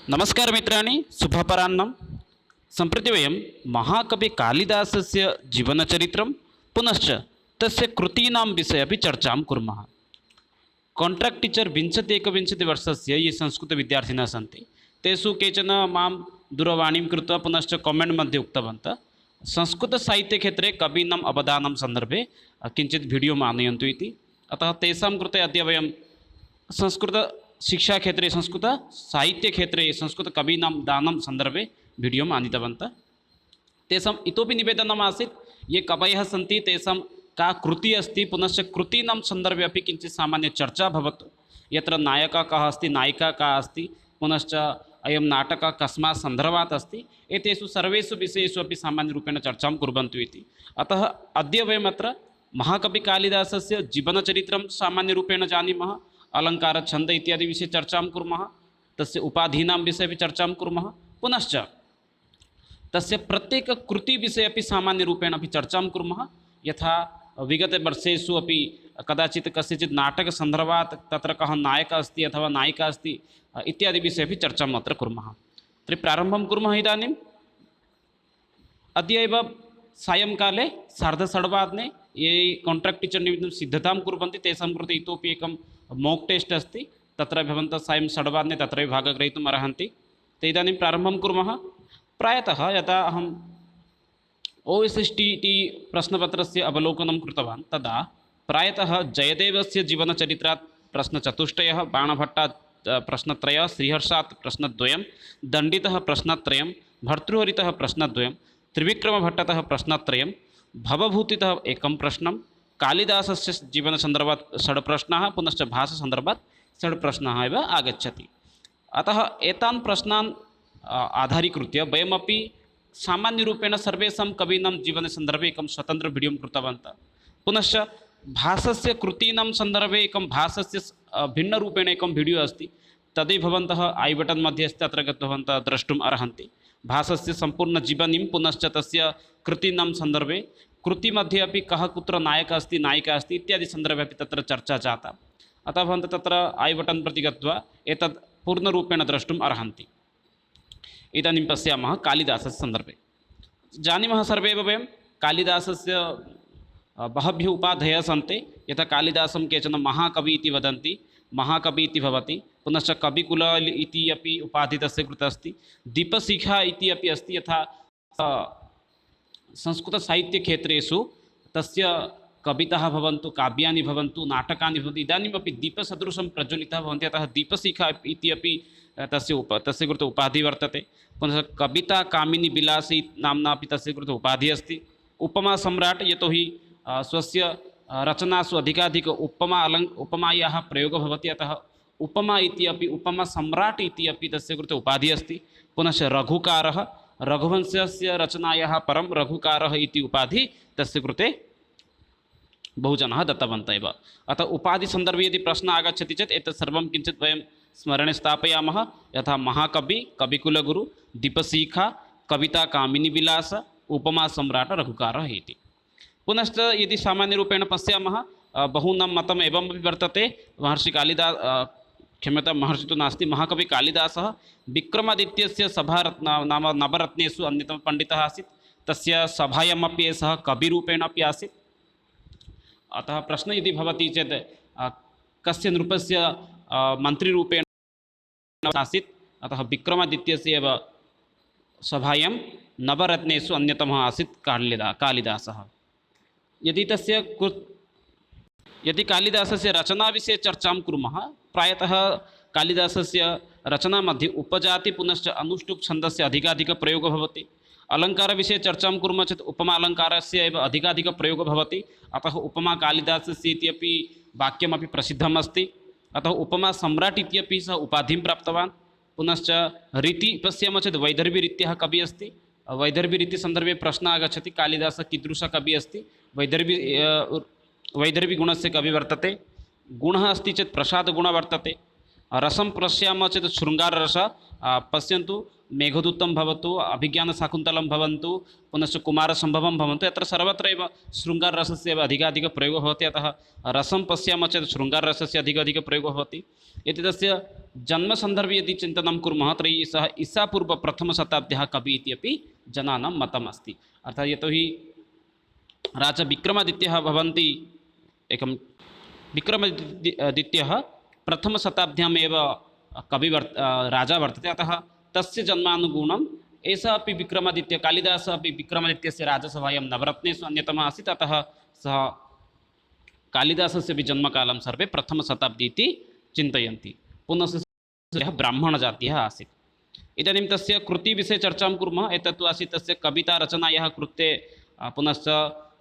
नमस्कार मित्राणि शुभपराह्नं सम्प्रति वयं महाकविकालिदासस्य जीवनचरित्रं पुनश्च तस्य कृतीनां विषये अपि चर्चां कुर्मः। काण्ट्राक्ट् टीचर् 20-21 वर्षस्य ये संस्कृतविद्यार्थिनः सन्ति तेषु केचन मां दूरवाणीं कृत्वा पुनश्च कामेण्ट् मध्ये उक्तवन्तः संस्कृतसाहित्यक्षेत्रे कवीनाम् अवदानं सन्दर्भे किञ्चित् वीडियो आनयन्तु इति। अतः तेषां कृते अद्य वयं संस्कृत शिक्षा क्षेत्रे संस्कृत साहित्य क्षेत्रे संस्कृत कवीनां दानं सन्दर्भे वीडियो आनीतवन्तः। तेषाम् इतोपि निवेदनम् आसीत् ये कवयः सन्ति तेषां का कृतिः अस्ति पुनश्च कृतीनां सन्दर्भे अपि किञ्चित् सामान्यचर्चा भवतु। यत्र नायकः कः अस्ति नायिका का अस्ति पुनश्च अयं नाटकः कस्मात् सन्दर्भात् अस्ति एतेषु सर्वेषु विषयेषु अपि सामान्यरूपेण चर्चां कुर्वन्तु इति। अतः अद्य वयम् अत्र महाकविकालिदासस्य जीवनचरित्रं सामान्यरूपेण जानीमः। अलङ्कार छन्द इत्यादि विषये चर्चां कुर्मः। तस्य उपाधीनां विषये अपि चर्चां कुर्मः। पुनश्च तस्य प्रत्येककृतिविषये अपि सामान्यरूपेण अपि चर्चां कुर्मः। यथा विगतवर्षेषु अपि कदाचित् कस्यचित् नाटकसन्दर्भात् तत्र कः नायकः अस्ति अथवा नायिका अस्ति इत्यादि विषये अपि चर्चाम् अत्र कुर्मः। तर्हि प्रारम्भं कुर्मः इदानीम्। अद्य एव सायङ्काले 6:30 ये काण्ट्राक्ट् टीचर् निमित्तं सिद्धतां कुर्वन्ति तेषां कृते इतोपि एकं मोक् टेस्ट् अस्ति। तत्र भवन्तः सायं 6:30 तत्रैव भागं ग्रहीतुम् अर्हन्ति। ते इदानीं प्रारम्भं कुर्मः। प्रायतः यदा अहम् OSSTT प्रश्नपत्रस्य अवलोकनं कृतवान् तदा प्रायतः जयदेवस्य जीवनचरित्रात् प्रश्नचतुष्टयः, बाणभट्टात् प्रश्नत्रयः, श्रीहर्षात् प्रश्नद्वयं, दण्डितः प्रश्नत्रयं, भर्तृहरितः प्रश्नद्वयं, त्रिविक्रमभट्टतः प्रश्नत्रयं, भवभूतितः एकं प्रश्नं, कालिदासस्य जीवनसन्दर्भात् 6 प्रश्नाः पुनश्च भाषासन्दर्भात् 6 प्रश्नाः एव आगच्छति। अतः एतान् प्रश्नान् आधारीकृत्य वयमपि सामान्यरूपेण सर्वेषां कवीनां जीवनसन्दर्भे एकं स्वतन्त्रं वीडियो कृतवन्तः। पुनश्च भाषस्य कृतीनां सन्दर्भे एकं भाषस्य भिन्नरूपेण एकं वीडियो अस्ति। तदपि भवन्तः ऐ बटन् मध्ये अस्ति तत्र गत्वा भवन्तः द्रष्टुम् अर्हन्ति। भाषस्य सम्पूर्णजीवनीं पुनश्च तस्य कृतीनां सन्दर्भे कृतिमध्ये अपि कः कुत्र नायकः अस्ति नायिका अस्ति इत्यादि सन्दर्भे अपि तत्र चर्चा जाता। अतः भवन्तः तत्र ऐ बटन् प्रति गत्वा एतत् पूर्णरूपेण द्रष्टुम् अर्हन्ति। इदानीं पश्यामः कालिदासस्य सन्दर्भे। जानीमः सर्वे एव वयं कालिदासस्य बहभ्यः उपाधयः सन्ति। यथा कालिदासं केचन महाकवि इति वदन्ति, महाकवि इति भवति। पुनश्च कविकुल इति अपि उपाधिः तस्य कृते अस्ति। दीपशिखा इति अपि अस्ति। यथा संस्कृतसाहित्यक्षेत्रेषु तस्य कविताः भवन्तु, काव्यानि भवन्तु, नाटकानि भवन्तु, इदानीमपि दीपसदृशं प्रज्वलितः भवन्ति। अतः दीपशिखा इति अपि तस्य कृते उपाधिः वर्तते। पुनः कविता कामिनी विलासी नाम्ना अपि तस्य कृते उपाधिः अस्ति। उपमा सम्राट्, यतोहि स्वस्य रचनासु अधिकाधिक उपमायाः प्रयोगः भवति। अतः उपमा इति अपि उपमा सम्राट् इति अपि तस्य कृते उपाधिः अस्ति। पुनश्च रघुकारः, रघुवंशस्य रचनायाः परं रघुकारः इति उपाधिः तस्य कृते बहुजनाः दत्तवन्तः एव। अतः उपाधिसन्दर्भे यदि प्रश्नः आगच्छति चेत् एतत् सर्वं किञ्चित् वयं स्मरणे स्थापयामः। यथा महाकवि, कविकुलगुरु, दीपशिखा, कविता कामिनीविलास, उपमा सम्राट, रघुकारः इति। पुनश्च यदि सामान्यरूपेण पश्यामः बहूनां मतम् एवमपि वर्तते। क्षम्यतां, महर्षिः तु नास्ति, महाकवि कालिदासः विक्रमादित्यस्य सभारत्न नाम नवरत्नेषु अन्यतमः पण्डितः आसीत्। तस्य सभायामपि सः कविरूपेण अपि आसीत्। अतः प्रश्नः यदि भवति चेत् कस्य नृपस्य मन्त्रीरूपेण आसीत्। अतः विक्रमादित्यस्य एव सभायां नवरत्नेषु अन्यतमः आसीत् कालिदासः। यदि कालिदासस्य रचनाविषये चर्चां कुर्मः, प्रायतः कालिदासस्य रचनामध्ये उपजाति पुनश्च अनुष्टुप् छन्दस्य अधिकाधिकप्रयोगः भवति। अलङ्कारविषये चर्चां कुर्मः चेत् उपमा अलङ्कारस्य एव अधिकाधिकप्रयोगः भवति। अतः उपमा कालिदासस्य इति अपि वाक्यमपि प्रसिद्धम् अस्ति। अतः उपमा सम्राट् इत्यपि सः उपाधिं प्राप्तवान्। पुनश्च रीति पश्यामः चेत् वैदर्भीरीत्याः कविः अस्ति। वैदर्भीरीतिसन्दर्भे प्रश्नः आगच्छति कालिदासः कीदृशः कविः अस्ति। वैदर्भीगुणस्य कविः वर्तते। गुणः अस्ति चेत् प्रसादगुणः वर्तते। रसं पश्यामः चेत् शृङ्गाररसः। पश्यन्तु, मेघदूतं भवतु, अभिज्ञानशाकुन्तलं भवन्तु, पुनश्च कुमारसम्भवं भवन्तु, यत्र सर्वत्र एव शृङ्गाररसस्य एव अधिकाधिकप्रयोगः भवति। अतः रसं पश्यामः चेत् शृङ्गाररसस्य अधिकाधिकप्रयोगः भवति। यदि तस्य जन्मसन्दर्भे यदि चिन्तनं कुर्मः तर्हि सः ईसापूर्वप्रथमशताब्द्याः कविः इति अपि जनानां मतम् अस्ति। अर्थात् यतोहि राजा विक्रमादित्यः भवन्ति, एकं विक्रमादित्यः प्रथमशताब्द्यामेव राजा वर्तते। अतः तस्य जन्मानुगुणम् एषः अपि विक्रमादित्यः, कालिदासः अपि विक्रमादित्यस्य राजसभायां नवरत्नेषु अन्यतमः आसीत्। अतः सः कालिदासस्य अपि जन्मकालं सर्वे प्रथमशताब्दी इति चिन्तयन्ति। पुनः सः ब्राह्मणजातीयः आसीत्। इदानीं तस्य कृतिविषये चर्चां कुर्मः। एतत्तु आसीत् तस्य कवितारचनायाः कृते, पुनश्च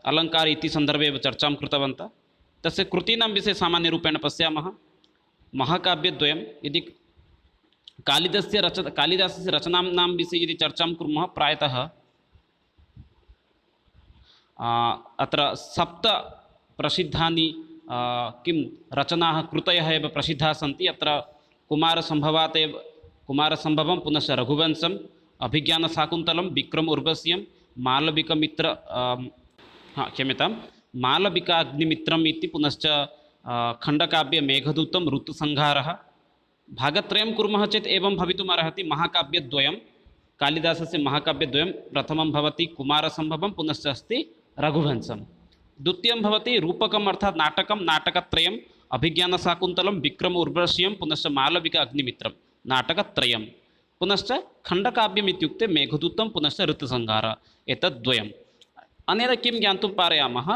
अलङ्कार इति सन्दर्भे एव चर्चां कृतवन्तः। तस्य कृतीनां विषये सामान्यरूपेण पश्यामः। महाकाव्यद्वयं, यदि कालिदासस्य रचनानां विषये यदि चर्चां कुर्मः, प्रायतः अत्र 7 प्रसिद्धानि किं रचनाः कृतयः एव प्रसिद्धाः सन्ति। अत्र कुमारसम्भवं, पुनश्च रघुवंशम्, अभिज्ञानशाकुन्तलं, विक्रम उर्वश्यं, मालविकमित्र, क्षम्यतां, मालविकाग्निमित्रम् इति, पुनश्च खण्डकाव्य मेघदूतं, ऋतुसंहारः। भागत्रयं कुर्मः चेत् एवं भवितुमर्हति। महाकाव्यद्वयं, कालिदासस्य महाकाव्यद्वयं, प्रथमं भवति कुमारसम्भवं, पुनश्च अस्ति रघुवंशं। द्वितीयं भवति रूपकम् अर्थात् नाटकं, नाटकत्रयम्, अभिज्ञानशाकुन्तलं, विक्रम उर्वश्यं, पुनश्च मालविका अग्निमित्रं, नाटकत्रयं। पुनश्च खण्डकाव्यम् इत्युक्ते मेघदूतं, पुनश्च ऋतुसंहारः, एतद्द्वयम्। अनेन किं ज्ञातुं पारयामः,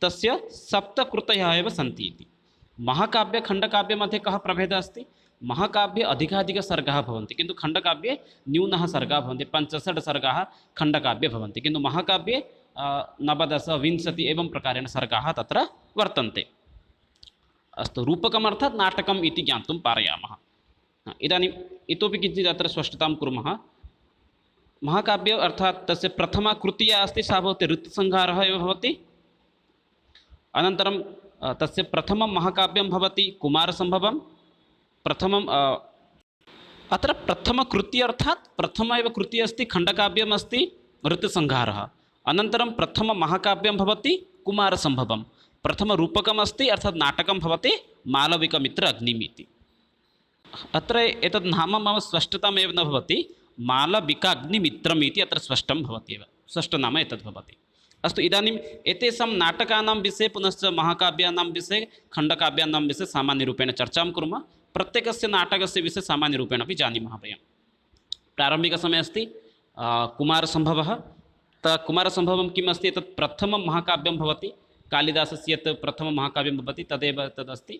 तस्य 7 कृतयः एव सन्ति इति। महाकाव्य खण्डकाव्यमध्ये कः प्रभेदः अस्ति? महाकाव्ये अधिकाधिकसर्गाः भवन्ति, किन्तु खण्डकाव्ये न्यूनः सर्गाः भवन्ति। 65 सर्गाः खण्डकाव्ये भवन्ति, किन्तु महाकाव्ये 19, 20 एवं प्रकारेण सर्गाः तत्र वर्तन्ते। अस्तु, रूपकम् अर्थात् नाटकम् इति ज्ञातुं पारयामः। इदानीम् इतोपि किञ्चित् अत्र स्पष्टतां कुर्मः। महाकाव्य अर्थात् तस्य प्रथमा कृतिः अस्ति, सा भवति ऋतुसंहारः एव भवति। अनन्तरं तस्य प्रथमं महाकाव्यं भवति कुमारसम्भवं। अत्र प्रथमकृति अर्थात् प्रथम एव कृतिः अस्ति, खण्डकाव्यम् अस्ति, ऋतुसंहारः। अनन्तरं प्रथममहाकाव्यं भवति कुमारसम्भवं। प्रथमरूपकम् अस्ति अर्थात् नाटकं भवति मालविकमित्र अग्निम् इति। अत्र एतद् नाम मम स्पष्टतामेव न भवति। मालविकाग्निमित्रम् इति अत्र स्पष्टं भवति एव, स्पष्टनाम एतद् भवति। अस्तु, इदानीम् एतेषां नाटकानां विषये, पुनश्च महाकाव्यानां विषये, खण्डकाव्यानां विषये सामान्यरूपेण चर्चां कुर्मः। प्रत्येकस्य नाटकस्य विषये सामान्यरूपेण अपि जानीमः वयं। प्रारम्भिकसमये अस्ति कुमारसम्भवः। कुमारसम्भवं किम् अस्ति? तत् प्रथमं महाकाव्यं भवति। कालिदासस्य यत् प्रथमं महाकाव्यं भवति तदेव तदस्ति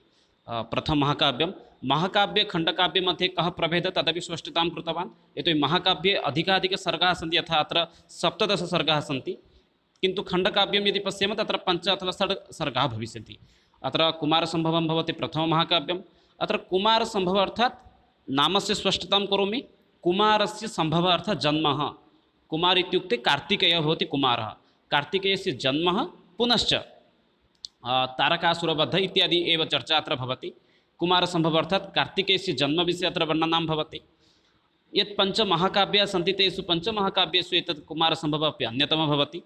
प्रथममहाकाव्यं। महाकाव्यखण्डकाव्यमध्ये कः प्रभेदः तदपि स्पष्टतां कृतवान्। यतोहि महाकाव्ये अधिकाधिकसर्गाः सन्ति, यथा अत्र 17 सर्गाः सन्ति, किन्तु खण्डकाव्यं यदि पश्यामः तत्र 5 अथवा 6 सर्गाः भविष्यन्ति। अत्र कुमारसम्भवं भवति प्रथममहाकाव्यम्। अत्र कुमारसम्भवः अर्थात् नामस्य स्पष्टतां करोमि। कुमारस्य सम्भवः अर्थात् जन्मः। कुमार इत्युक्ते कार्तिकेयः भवति कुमारः। कार्तिकेयस्य जन्मः, पुनश्च तारकासुरवध इत्यादि एव चर्चा अत्र भवति। कुमारसम्भवः अर्थात् कार्तिकेयस्य जन्मविषये अत्र वर्णनं भवति। यत् 5 महाकाव्याः सन्ति तेषु 5 महाकाव्येषु एतत् कुमारसम्भवः अपि अन्यतमः भवति।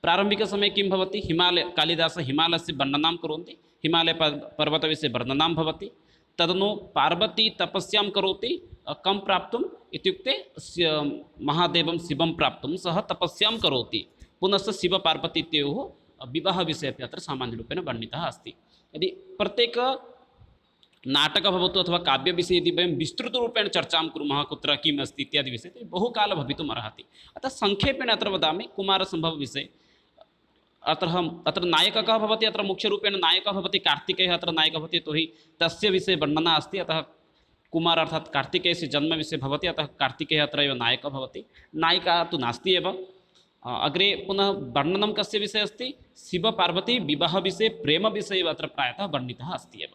प्रारम्भिकसमये किं भवति? कालिदासः हिमालयस्य वर्णनं कुर्वन्ति, हिमालयपर्वतविषये वर्णनं भवति। तदनु पार्वती तपस्यां करोति, कं प्राप्तुम् इत्युक्ते महादेवं शिवं प्राप्तुं सः तपस्यां करोति। पुनश्च शिवपार्वती इत्योः विवाहविषये अपि अत्र सामान्यरूपेण वर्णितः अस्ति। यदि प्रत्येक नाटकं भवतु अथवा काव्यविषये यदि वयं विस्तृतरूपेण चर्चां कुर्मः, कुत्र किम् अस्ति इत्यादि विषये, तर्हि बहुकालः भवितुम् अर्हति। अतः संक्षेपेण अत्र वदामि कुमारसम्भवविषये। अत्र नायकः कः भवति? अत्र मुख्यरूपेण नायकः भवति कार्तिकेयः। अत्र नायकः भवति यतोहि तस्य विषये वर्णना अस्ति। अतः कुमार अर्थात् कार्तिकेयस्य जन्मविषये भवति, अतः कार्तिकेयः अत्र एव नायकः भवति। नायिका तु नास्ति एव। अग्रे पुनः वर्णनं कस्य विषये अस्ति? शिवपार्वती विवाहविषये, प्रेमविषये एव अत्र प्रायतः वर्णितः अस्ति एव।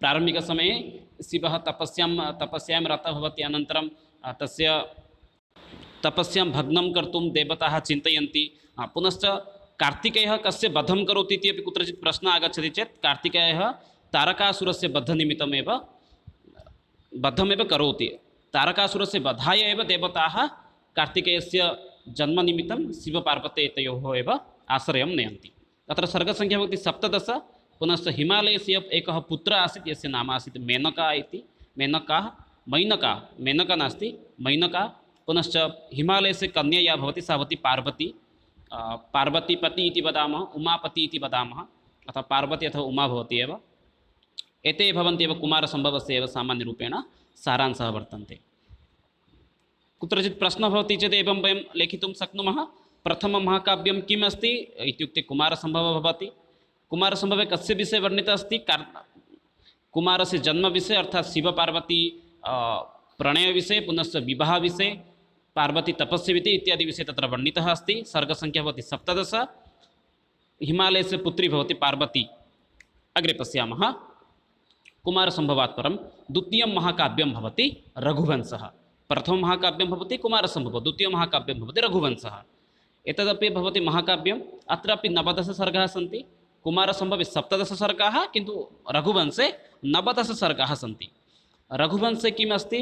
प्रारम्भिकसमये शिवः तपस्यां रतः भवति। अनन्तरं तस्य तपस्यां भग्नं कर्तुं देवताः चिन्तयन्ति। पुनश्च कार्तिकेयः कस्य वधं करोति इति अपि कुत्रचित् प्रश्नः आगच्छति चेत् कार्तिकेयः तारकासुरस्य वधनिमित्तमेव वधमेव करोति। तारकासुरस्य वधाय एव देवताः कार्तिकेयस्य जन्मनिमित्तं शिवपार्वतीयोः एव आश्रयं नयन्ति। तत्र सर्गसङ्ख्या भवति 17। पुनश्च हिमालयस्य एकः पुत्रः आसीत् यस्य नाम आसीत् मेनका इति। मेनका नास्ति मैनका। पुनश्च हिमालयस्य कन्या या भवति सा भवति पार्वती। पार्वतीपति इति वदामः, उमापति इति वदामः, अथवा पार्वती अथवा उमा भवति एव। एते भवन्ति एव कुमारसम्भवस्य एव सामान्यरूपेण सारांशः वर्तन्ते। कुत्रचित् प्रश्नः भवति चेत् एवं वयं लेखितुं शक्नुमः। प्रथममहाकाव्यं किम् अस्ति इत्युक्ते कुमारसम्भवः भवति। कुमारसम्भवे कस्य विषये वर्णितः अस्ति? कुमारस्य जन्मविषये अर्थात् शिवपार्वती प्रणयविषये, पुनश्च विवाहविषये, पार्वती तपस्यविधि इत्यादि विषये तत्र वर्णितः अस्ति। सर्गसङ्ख्या भवति 17। हिमालयस्य पुत्री भवति पार्वती। अग्रे पश्यामः। कुमारसम्भवात् परं द्वितीयं महाकाव्यं भवति रघुवंशः। प्रथममहाकाव्यं भवति कुमारसम्भवः, द्वितीयमहाकाव्यं भवति रघुवंशः। एतदपि भवति महाकाव्यम्। अत्रापि 19 सर्गाः सन्ति। कुमारसम्भवे 17 सर्गाः, किन्तु रघुवंशे 19 सर्गाः सन्ति। रघुवंशे किम् अस्ति?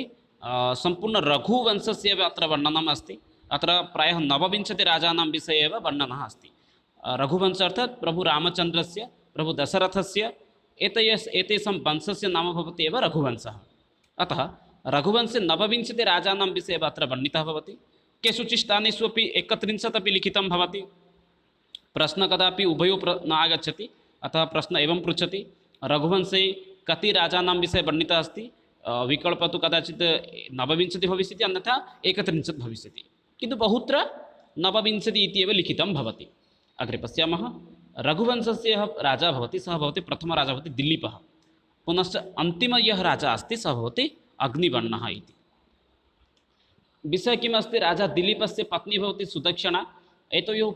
सम्पूर्ण रघुवंशस्य एव अत्र वर्णनम् अस्ति। अत्र प्रायः 29 राजानां विषये एव वर्णनः अस्ति। रघुवंश अर्थात् प्रभु रामचन्द्रस्य, प्रभु दशरथस्य एतेषां वंशस्य नाम भवति एव रघुवंशः। अतः रघुवंशे 29 राजानां विषये एव अत्र वर्णितः भवति। केषुचित् स्थानेषु अपि 31 अपि लिखितं भवति। प्रश्नः कदापि उभयोः न आगच्छति। अतः प्रश्नः एवं पृच्छति, रघुवंशे कति राजानां विषये वर्णितः अस्ति? विकल्पः तु कदाचित् 29 भविष्यति, अन्यथा 31 भविष्यति, किन्तु बहुत्र 29 इति एव लिखितं भवति। अग्रे पश्यामः। रघुवंशस्य यः राजा भवति सः भवति, प्रथमराजा भवति दिलीपः। पुनश्च अन्तिमः यः राजा अस्ति सः भवति अग्निवर्णः इति। विषयः किम् अस्ति? राजा दिलीपस्य पत्नी भवति सुदक्षिणा। एतयोः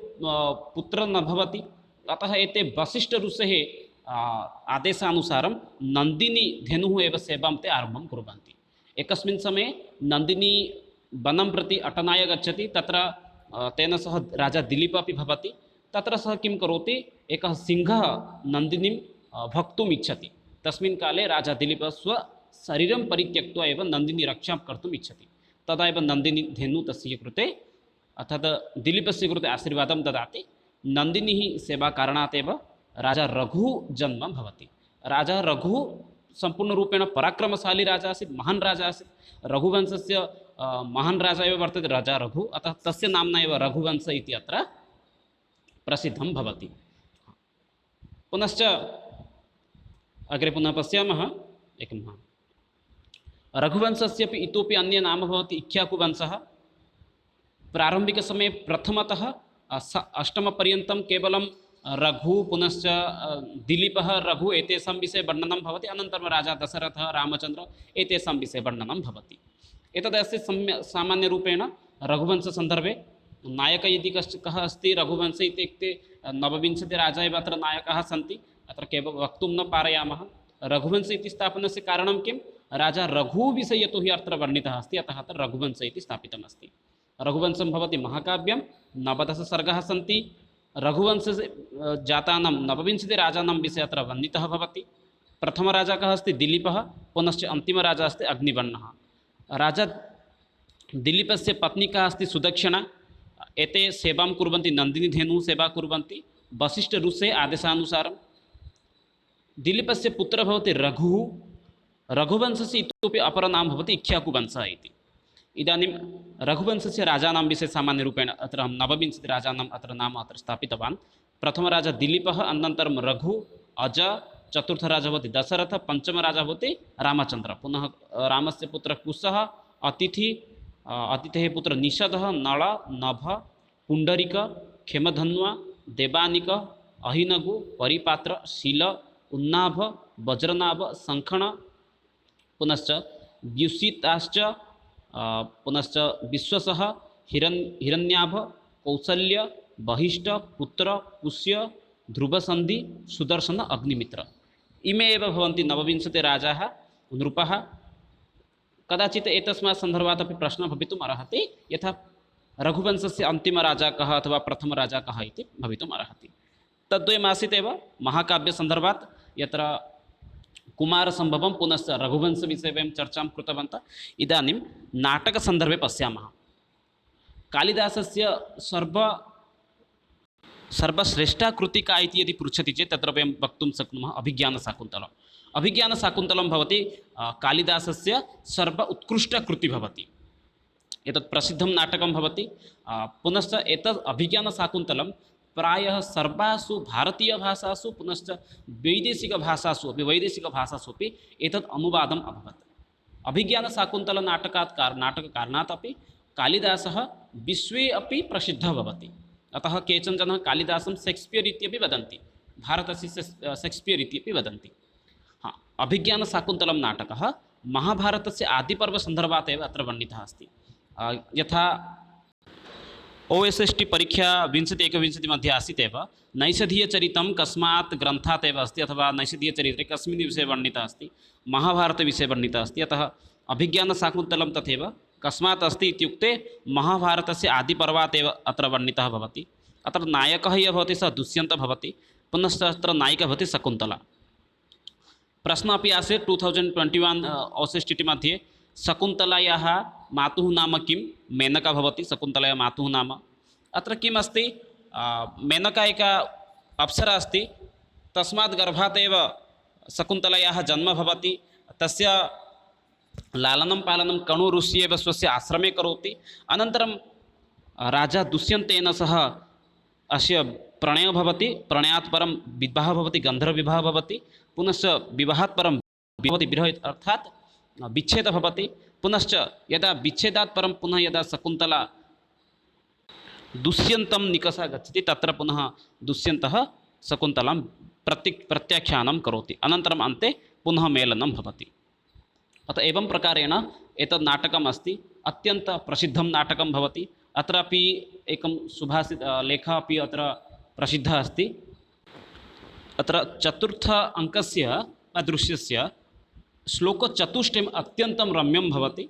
पुत्रः न भवति। अतः एते वसिष्ठऋषेः आदेशानुसारं नन्दिनी धेनुः एव सेवां ते आरम्भं कुर्वन्ति। एकस्मिन् समये नन्दिनी वनं प्रति अटनाय गच्छति। तत्र तेन सह राजा दिलीपः अपि भवति। तत्र सः किं करोति? एकः सिंहः नन्दिनीं भक्तुम् इच्छति। तस्मिन् काले राजा दिलीपः स्वशरीरं परित्यक्त्वा एव नन्दिनी रक्षां कर्तुम् इच्छति। तदा एव नन्दिनी धेनुः तस्य कृते अर्थात् दिलीपस्य कृते आशीर्वादं ददाति। नन्दिनीः सेवाकारणात् एव राजा रघुः जन्म भवति। राजा रघुः सम्पूर्णरूपेण पराक्रमशाली राजा आसीत्, महान् राजा आसीत्। रघुवंशस्य महान् राजा एव वर्तते राजा रघुः। अतः तस्य नाम्ना एव रघुवंश इति अत्र प्रसिद्धं भवति। पुनश्च अग्रे पुनः पश्यामः। रघुवंशस्यपि इतोपि अन्य नाम भवति इक्ष्वाकुवंशः। प्रारम्भिकसमये प्रथमतः अष्टमपर्यन्तं केवलं रघु पुनश्च दिलीपः रघु एतेषां विषये वर्णनं भवति। अनन्तरं राजा दशरथः रामचन्द्र एतेषां विषये वर्णनं भवति। एतदस्ति सामान्यरूपेण रघुवंशसन्दर्भे। नायकः इति कः अस्ति रघुवंशे इत्युक्ते 29 राजा एव अत्र नायकाः सन्ति। अत्र केवलं वक्तुं न पारयामः। रघुवंश इति स्थापनस्य कारणं किं? राजा रघुः विषये यतोहि अत्र वर्णितः अस्ति, अतः अत्र रघुवंश इति स्थापितमस्ति। रघुवंशं भवति महाकाव्यं। 19 सर्गाः सन्ति। रघुवंशे जातानां 29 राजानां विषये अत्र वर्णितः भवति। प्रथमराजा कः अस्ति? दिलीपः। पुनश्च अन्तिमराजा अस्ति अग्निवर्णः। राजा दिलीपस्य पत्नी का अस्ति? सुदक्षिणा। एते सेवां कुर्वन्ति, नन्दिनीधेनुः सेवा कुर्वन्ति वसिष्ठऋषेः आदेशानुसारं। दिलीपस्य पुत्रः भवति रघुः। रघुवंशस्य इतोपि अपरं नाम भवति इक्ष्वाकुवंशः इति। इदानीं रघुवंशस्य राजानां विषये सामान्यरूपेण अत्र अहं 29 राजानाम् अत्र नाम अत्र स्थापितवान्। प्रथमराजा दिलीपः, अनन्तरं रघु, अज, चतुर्थराजा भवति दशरथ, पञ्चमराजा भवति रामचन्द्रः। पुनः रामस्य पुत्रः कुशः, अतिथेः पुत्रः निषदः, नळ, नभ, पुण्डरीक, क्षेमधन्वा, देवानिक, अहिनगु, परिपात्र, शील, उन्नाभ, वज्रनाभ, शङ्खण, पुनश्च व्युषिताश्च, पुनश्च विश्वसः, हिरण्याभ, कौसल्य, बहिष्ठ, पुत्र, पुष्य, ध्रुवसन्धि, सुदर्शन, अग्निमित्र। इमे एव भवन्ति 29 राजाः नृपः। कदाचित् एतस्मात् सन्दर्भात् अपि प्रश्नः भवितुम् अर्हति, यथा रघुवंशस्य अन्तिमराजा कः अथवा प्रथमराजा कः इति भवितुम् अर्हति। तद्वयमासीत् एव महाकाव्यसन्दर्भात्, यत्र कुमारसम्भवं पुनश्च रघुवंशविषये वयं चर्चां कृतवन्तः। इदानीं नाटकसन्दर्भे पश्यामः। कालिदासस्य सर्वश्रेष्ठा कृति का इति यदि पृच्छति चेत् तत्र वयं वक्तुं शक्नुमः अभिज्ञानशाकुन्तलम्। अभिज्ञानशाकुन्तलं भवति कालिदासस्य सर्व उत्कृष्टकृतिः भवति। एतत् प्रसिद्धं नाटकं भवति। पुनश्च एतत् अभिज्ञानशाकुन्तलं प्रायः सर्वासु भारतीयभाषासु पुनश्च वैदेशिकभाषासु अपि एतत् अनुवादम् अभवत्। नाटककारणात् अपि कालिदासः विश्वे अपि प्रसिद्धः भवति। अतः केचन जनाः कालिदासं शेक्स्पियर् इत्यपि वदन्ति, भारतस्य शेक्स्पियर् इत्यपि वदन्ति। अभिज्ञानशाकुन्तलं नाटकः महाभारतस्य आदिपर्वसन्दर्भात् एव अत्र वर्णितः अस्ति। यथा OSST परीक्षा 20-21 मध्ये आसीत् एव, नैषधीयचरितं कस्मात् ग्रन्थात् एव अस्ति अथवा नैषधीयचरित्रे कस्मिन् विषये वर्णितः अस्ति, महाभारतविषये वर्णितः अस्ति। अतः अभिज्ञानशाकुन्तलं तथैव कस्मात् अस्ति इत्युक्ते महाभारतस्य आदिपर्वात् एव अत्र वर्णितः भवति। अत्र नायकः यः भवति सः दुष्यन्तः भवति, पुनश्च अत्र नायिका भवति शकुन्तला। प्रश्नः अपि आसीत् 2021 OSST मध्ये, शकुन्तलायाः मातुः नाम किं? मेनका भवति शकुन्तलायाः मातुः नाम। अत्र किम् अस्ति, मेनका एका अप्सरा अस्ति, तस्मात् गर्भात् एव शकुन्तलायाः जन्म भवति। तस्य लालनं पालनं कणु ऋषि एव स्वस्य आश्रमे करोति। अनन्तरं राजा दुष्यन्तेन सह अस्य प्रणयः भवति, प्रणयात् परं विवाहः भवति, गन्धर्वविवाहः भवति, पुनश्च विवाहात् परं भवति विरह अर्थात् विच्छेदः भवति। पुनश्च यदा विच्छेदात् परं पुनः यदा शकुन्तला दुष्यन्तं निकषा गच्छति, तत्र पुनः दुष्यन्तः शकुन्तलां प्रत्याख्यानं करोति, अनन्तरम् अन्ते पुनः मेलनं भवति। अतः एवं प्रकारेण एतत् नाटकम् अस्ति, अत्यन्तप्रसिद्धं नाटकं भवति। अत्रापि एकं लेखः अपि अत्र प्रसिद्धः अस्ति। अत्र चतुर्थ अङ्कस्य दृश्यस्य श्लोकचतुष्टयम् अत्यन्तं रम्यं भवति।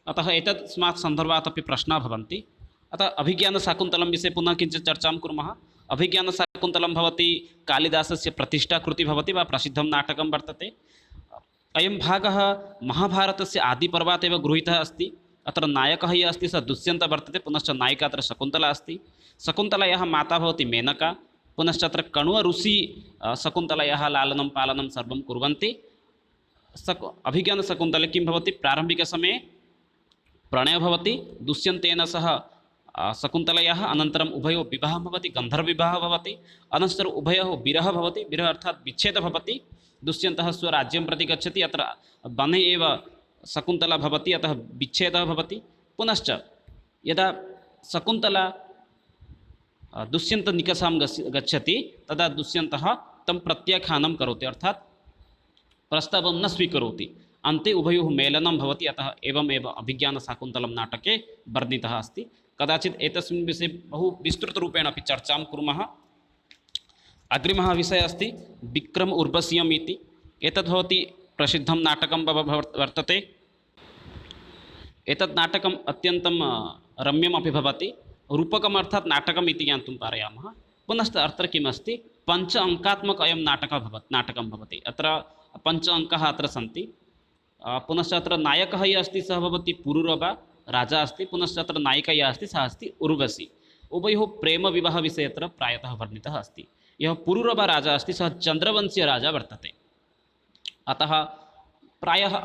अतः एतस्मात् सन्दर्भात् अपि प्रश्नाः भवन्ति। अतः अभिज्ञानशाकुन्तलं विषये पुनः किञ्चित् चर्चां कुर्मः। अभिज्ञानशाकुन्तलं भवति कालिदासस्य प्रतिष्ठाकृतिः भवति वा प्रसिद्धं नाटकं वर्तते। अयं भागः महाभारतस्य आदिपर्वात् एव गृहीतः अस्ति। अत्र नायकः यः अस्ति सः दुष्यन्तः वर्तते, पुनश्च नायिका अत्र शकुन्तला अस्ति। शकुन्तलायाः माता भवति मेनका, पुनश्च अत्र कण्व ऋषि शकुन्तलायाः लालनं पालनं सर्वं कुर्वन्ति। अभिज्ञानशाकुन्तले किं भवति, प्रारम्भिकसमये प्रणयः भवति दुष्यन्तेन सह शकुन्तलायाः, अनन्तरम् उभयोः विवाहः भवति, गन्धर्वविवाहः भवति, अनन्तरम् उभयोः विरहः भवति, विरहः अर्थात् विच्छेदः भवति। दुष्यन्तः स्वराज्यं प्रति गच्छति, अत्र वने एव शकुन्तला भवति, अतः विच्छेदः भवति। पुनश्च यदा शकुन्तला दुष्यन्तनिकषां गच्छति तदा दुष्यन्तः तं प्रत्याख्यानं करोति, अर्थात् प्रस्तावं न स्वीकरोति। अन्ते उभयोः मेलनं भवति। अतः एवमेव अभिज्ञानशाकुन्तलं नाटके वर्णितः अस्ति। कदाचित् एतस्मिन् विषये बहु विस्तृतरूपेण अपि चर्चां कुर्मः। अग्रिमः विषयः अस्ति विक्रम उर्वशीयम् इति। एतद् भवति प्रसिद्धं नाटकं वर्तते। एतत् नाटकम् अत्यन्तं रम्यमपि भवति। रूपकम् अर्थात् नाटकम् इति ज्ञातुं पारयामः। पुनश्च अत्र किम् अस्ति, पञ्च अङ्कात्मक अयं नाटकं भवति। अत्र 5 अङ्काः अत्र सन्ति। पुनश्च अत्र नायकः यः अस्ति सः भवति पुरुरवा राजा अस्ति, पुनश्च अत्र नायिका यः अस्ति सः अस्ति उर्वशी। उभयोः प्रेमविवाहविषये अत्र प्रायतः वर्णितः अस्ति। यः पुरुरवा राजा अस्ति सः चन्द्रवंशीय राजा वर्तते। अतः प्रायः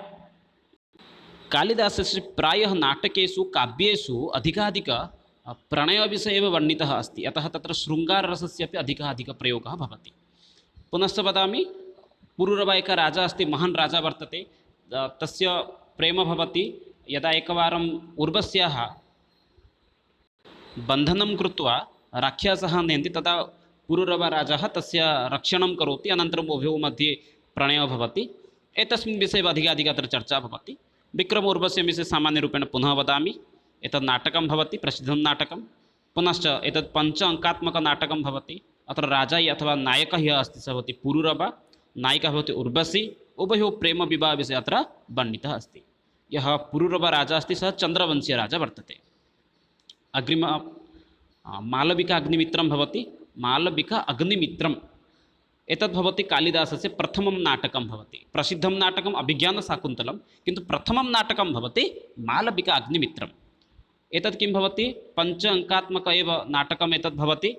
कालिदासस्य प्रायः नाटकेषु काव्येषु अधिकाधिक प्रणयविषये एव वर्णितः अस्ति। अतः तत्र शृङ्गाररसस्य अपि अधिकप्रयोगः भवति। पुनश्च वदामि, पुरुरवा एकः राजा अस्ति, महान् राजा वर्तते। तस्य प्रेम भवति। यदा एकवारम् उर्वश्याः बन्धनं कृत्वा राक्षसः नयन्ति, तदा पुरुरवा राजा तस्य रक्षणं करोति, अनन्तरम् उभयोः मध्ये प्रणयः भवति। एतस्मिन् विषये अधिकाधिक अत्र चर्चा भवति। विक्रम उर्वशीयं विषये सामान्यरूपेण पुनः वदामि। एतत् नाटकं भवति, प्रसिद्धं नाटकं। पुनश्च एतत् 5 अङ्कात्मकनाटकं भवति। अत्र राजा अथवा नायकः यः अस्ति सः भवति पुरुरवा, नायिका भवति उर्वशी। उभयोः प्रेमविवाहविषये अत्र वर्णितः अस्ति। यः पुरुरवा राजा अस्ति सः चन्द्रवंशीय राजा वर्तते। अग्रिमः मालविका अग्निमित्रं भवति। मालविका अग्निमित्रं एतद् भवति कालिदासस्य प्रथमं नाटकं भवति। प्रसिद्धं नाटकम् अभिज्ञानशाकुन्तलं, किन्तु प्रथमं नाटकं भवति मालविका अग्निमित्रम्। एतत् किं भवति, पञ्च अङ्कात्मक एव नाटकम् एतद् भवति।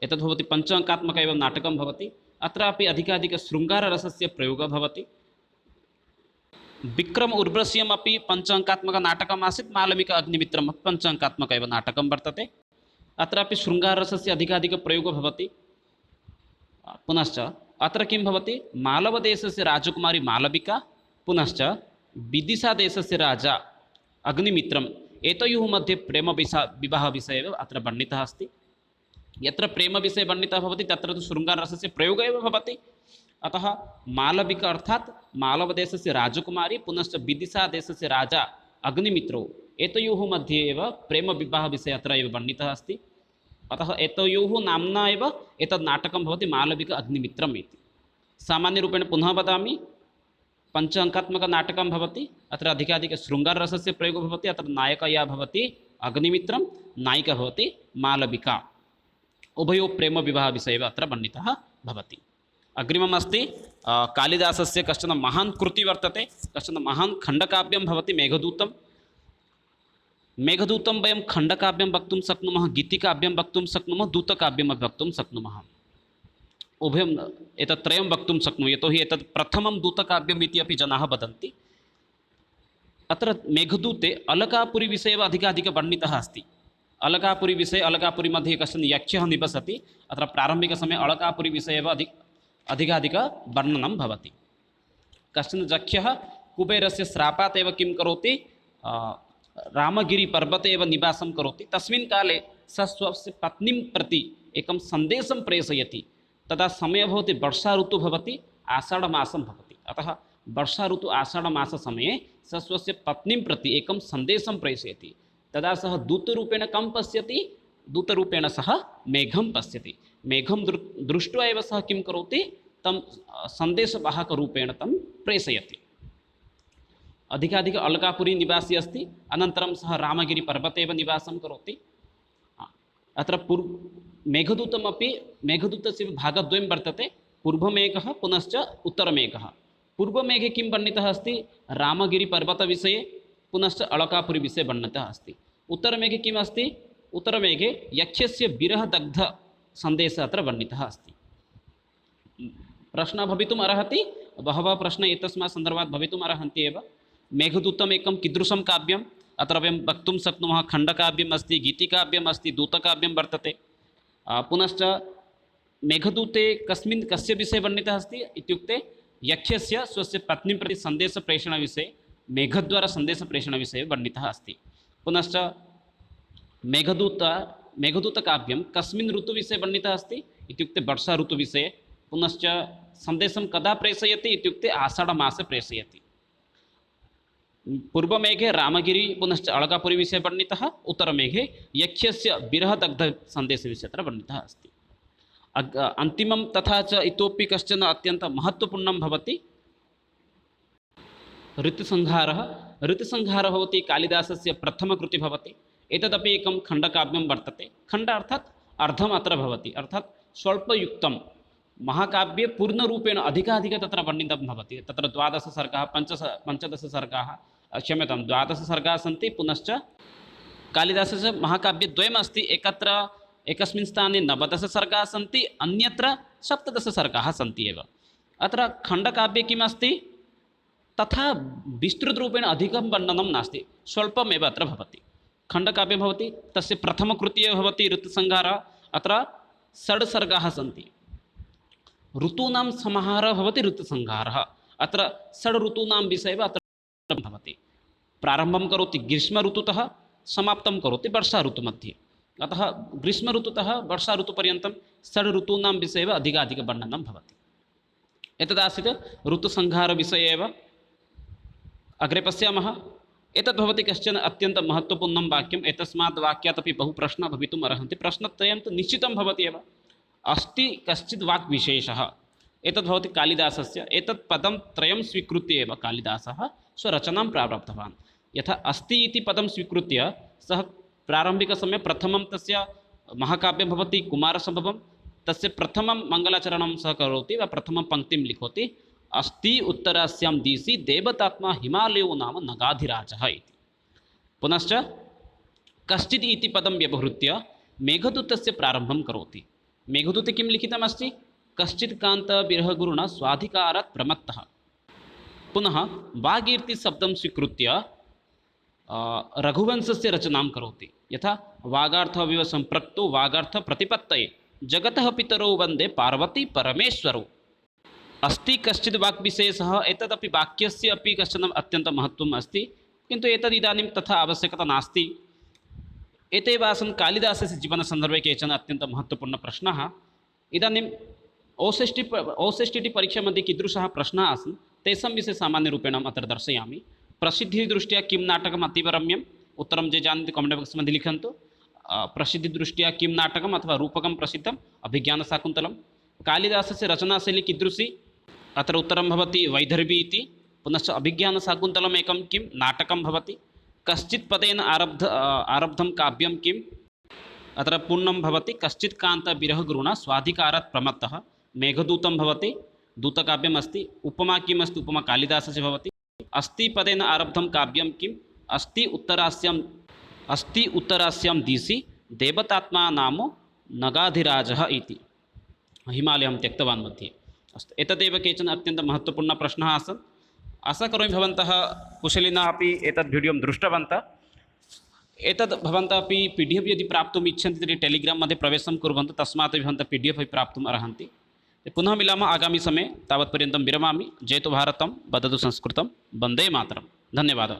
एतद् भवति पञ्च अङ्कात्मक एव नाटकं भवति। अत्रापि अधिकाधिकशृङ्गाररसस्य प्रयोगः भवति। विक्रम उर्वश्यमपि पञ्च अङ्कात्मकनाटकम् आसीत्, मालविका अग्निमित्रम् पञ्च अङ्कात्मक एव नाटकं वर्तते। अत्रापि शृङ्गाररसस्य अधिकाधिकप्रयोगः भवति। पुनश्च अत्र किं भवति, मालवदेशस्य राजकुमारी मालविका, पुनश्च विदिशादेशस्य राजा अग्निमित्रम्, एतयोः मध्ये विवाहविषये एव अत्र वर्णितः अस्ति। यत्र प्रेमविषये वर्णितः भवति तत्र तु शृङ्गाररसस्य प्रयोगः एव भवति। अतः मालविका अर्थात् मालवदेशस्य राजकुमारी पुनश्च विदिशादेशस्य राजा अग्निमित्रो, एतयोः मध्ये एव प्रेमविवाहविषये अत्र एव वर्णितः अस्ति। अतः एतयोः नाम्ना एव एतद् नाटकं भवति मालविका अग्निमित्रम् इति। सामान्यरूपेण पुनः वदामि, पञ्च अङ्कात्मकनाटकं भवति। अत्र अधिकाधिकशृङ्गाररसस्य प्रयोगः भवति। अत्र नायकः या भवति अग्निमित्रं, नायिका भवति मालविका। उभयोः प्रेमविवाहविषये एव अत्र वर्णितः भवति। अग्रिमम् अस्ति कालिदासस्य कश्चन महान् कृतिः वर्तते, कश्चन महान् खण्डकाव्यं भवति मेघदूतं। मेघदूतं वयं खण्डकाव्यं वक्तुं शक्नुमः, गीतिकाव्यं वक्तुं शक्नुमः, दूतकाव्यमपि वक्तुं शक्नुमः। उभयम् एतत् त्रयं वक्तुं शक्नुमः, यतोहि एतत् प्रथमं दूतकाव्यम् इति अपि जनाः वदन्ति। अत्र मेघदूते अलकापुरीविषये एव अधिकाधिकवर्णितः अस्ति। अलकापुरीविषये, अलकापुरीमध्ये कश्चन यक्षः निवसति। अत्र प्रारम्भिकसमये अलकापुरीविषये एव अधिकाधिकवर्णनं भवति। कश्चन यक्षः कुबेरस्य श्रापात् एव किं करोति, रामगिरिपर्वते एव निवासं करोति। तस्मिन् काले सः स्वस्य पत्नीं प्रति एकं सन्देशं प्रेषयति। तदा समयः भवति वर्षा ऋतुः भवति, आषाढमासं भवति। अतः वर्षा ऋतु आषाढमाससमये सः स्वस्य पत्नीं प्रति एकं सन्देशं प्रेषयति। तदा सः दूतरूपेण कं पश्यति, दूतरूपेण सः मेघं पश्यति। मेघं दृष्ट्वा एव सः किं करोति, तं सन्देशवाहकरूपेण तं प्रेषयति। अधिकाधिक अलकापुरी निवासी अस्ति। अनन्तरं सः रामगिरिपर्वते एव निवासं करोति। अत्र मेघदूतमपि, मेघदूतस्य भागद्वयं वर्तते, पूर्वमेघः पुनश्च उत्तरमेघः। पूर्वमेघे किं वर्णितः अस्ति, रामगिरिपर्वतविषये पुनश्च अलकापुरीविषये वर्णितः अस्ति। उत्तरमेघे किम् अस्ति, उत्तरमेघे यक्षस्य विरहदग्धसन्देशः अत्र वर्णितः अस्ति। प्रश्नः भवितुम् अर्हति, बहवः प्रश्नाः एतस्मात् सन्दर्भात् भवितुम् अर्हन्ति एव। मेघदूतम् एकं कीदृशं काव्यम्, अत्र वयं वक्तुं शक्नुमः खण्डकाव्यम् अस्ति, गीतिकाव्यम् अस्ति, दूतकाव्यं वर्तते। पुनश्च मेघदूते कस्य विषये वर्णितः अस्ति इत्युक्ते यक्षस्य स्वस्य पत्नीं प्रति सन्देशप्रेषणविषये, मेघद्वारा सन्देशप्रेषणविषये वर्णितः अस्ति। पुनश्च मेघदूतकाव्यं कस्मिन् ऋतुविषये वर्णितः अस्ति इत्युक्ते वर्षा ऋतुविषये। पुनश्च सन्देशं कदा प्रेषयति इत्युक्ते आषाढमासे प्रेषयति। पूर्वमेघे रामगिरि पुनश्च अलकापुरीविषये वर्णितः, उत्तरमेघे यक्षस्य विरहदग्धसन्देशविषये अत्र वर्णितः अस्ति। अन्तिमं तथा च इतोपि कश्चन अत्यन्तं महत्त्वपूर्णं भवति ऋतुसंहारः। ऋतुसंहारः भवति कालिदासस्य प्रथमकृतिः भवति। एतदपि एकं खण्डकाव्यं वर्तते। खण्ड अर्थात् अर्धम् अत्र भवति, अर्थात् स्वल्पयुक्तं। महाकाव्ये पूर्णरूपेण अधिकाधिकं तत्र वर्णितं भवति। तत्र 12 सर्गाः, 15 सर्गाः, क्षम्यतां 12 सर्गाः सन्ति। पुनश्च कालिदासस्य महाकाव्यद्वयम् अस्ति। एकस्मिन् स्थाने 19 सर्गाः सन्ति, अन्यत्र 17 सर्गाः सन्ति एव। अत्र खण्डकाव्ये किम् अस्ति, तथा विस्तृतरूपेण अधिकं वर्णनं नास्ति, स्वल्पमेव अत्र भवति। खण्डकाव्ये भवति, तस्य प्रथमकृतिः एव भवति ऋतुसंहारः। अत्र 6 सर्गाः सन्ति। ऋतूनां समाहारः भवति ऋतुसंहारः। अत्र 6 ऋतूनां विषये एव अत्र भवति। प्रारम्भं करोति ग्रीष्म ऋतुतः, समाप्तं करोति वर्षा ऋतुमध्ये। अतः ग्रीष्म ऋतुतः वर्षा ऋतुपर्यन्तं 6 ऋतूनां विषये एव अधिकाधिकवर्णनं भवति। एतदासीत् ऋतुसंहारविषये एव। अग्रे पश्यामः। एतद् भवति कश्चन अत्यन्तं महत्त्वपूर्णं वाक्यम्। एतस्मात् वाक्यात् अपि बहु प्रश्नाः भवितुम् अर्हन्ति। प्रश्नत्रयं तु निश्चितं भवति एव। अस्ति कश्चित् वाक्विशेषः, एतद् भवति कालिदासस्य। एतत् पदं त्रयं स्वीकृत्य एव कालिदासः स्वरचनां प्रारब्धवान्। यथा अस्ति इति पदं स्वीकृत्य सः प्रारम्भिकसमये प्रथमं तस्य महाकाव्यं भवति कुमारसम्भवं, तस्य प्रथमं मङ्गलाचरणं सः करोति वा प्रथमं पङ्क्तिं लिखति अस्ति उत्तरास्यां दिशि देवतात्मा हिमालयो नाम नगाधिराजः इति। पुनश्च कश्चित् इति पदं व्यवहृत्य मेघदूतस्य प्रारम्भं करोति। मेघदूते किं लिखितमस्ति? कश्चित् कान्तविरहगुरुणा स्वाधिकारात् प्रमत्तः। पुनः वागीर्तिशब्दं स्वीकृत्य रघुवंशस्य रचनां करोति। यथा वागार्थविव सम्पृक्तो वागार्थप्रतिपत्तये जगतः पितरौ वन्दे पार्वती परमेश्वरौ। अस्ति कश्चित् वाक्विशेषः, एतदपि वाक्यस्य अपि कश्चन अत्यन्तं महत्त्वम् अस्ति, किन्तु एतद् इदानीं तथा आवश्यकता नास्ति। एतेव आसन् कालिदासस्य जीवनसन्दर्भे केचन अत्यन्तं महत्त्वपूर्णप्रश्नाः। इदानीम् ओसेस्टिटि परीक्षामध्ये कीदृशाः प्रश्नाः आसन् तेषां विषये सामान्यरूपेण अत्र दर्शयामि। प्रसिद्धिदृष्ट्या किं नाटकम् अतीवरम्यम्? उत्तरं ये जानन्ति कमेण्ट् बाक्स् मध्ये लिखन्तु। प्रसिद्धिदृष्ट्या किं नाटकम् अथवा रूपकं प्रसिद्धम्? अभिज्ञानशाकुन्तलं। कालिदासस्य रचनाशैली कीदृशी? अत्र उत्तरं भवति वैदर्भी इति। पुनश्च अभिज्ञानशाकुन्तलम् एकं किं नाटकं भवति। कश्चित् पदेन आरब्धं काव्यं किम्? अत्र पूर्णं भवति कश्चित् कान्तविरहगुरुणा स्वाधिकारात् प्रमत्तः। मेघदूतं भवति, दूतकाव्यम् अस्ति। उपमा किम् अस्ति? उपमा कालिदासस्य भवति। अस्ति पदेन आरब्धं काव्यं किम्? अस्ति उत्तरास्यां दिशि देवतात्मा नाम नगाधिराजः इति। हिमालयं त्यक्तवान् मध्ये। अस्तु, एतदेव केचन अत्यन्तं महत्त्वपूर्णप्रश्नाः आसन्। आशा करोमि भवन्तः कुशलिनः अपि एतद् वीडियों दृष्टवन्तः। एतद् भवन्तः अपि PDF यदि प्राप्तुम् इच्छन्ति तर्हि टेलिग्राम् मध्ये प्रवेशं कुर्वन्तु, तस्मात् भवन्तः PDF अपि प्राप्तुम् अर्हन्ति। पुनः मिलामः आगामि समये। तावत्पर्यन्तं विरमामि। जयतु भारतं, वदतु संस्कृतं, वन्दे मातरं। धन्यवादः।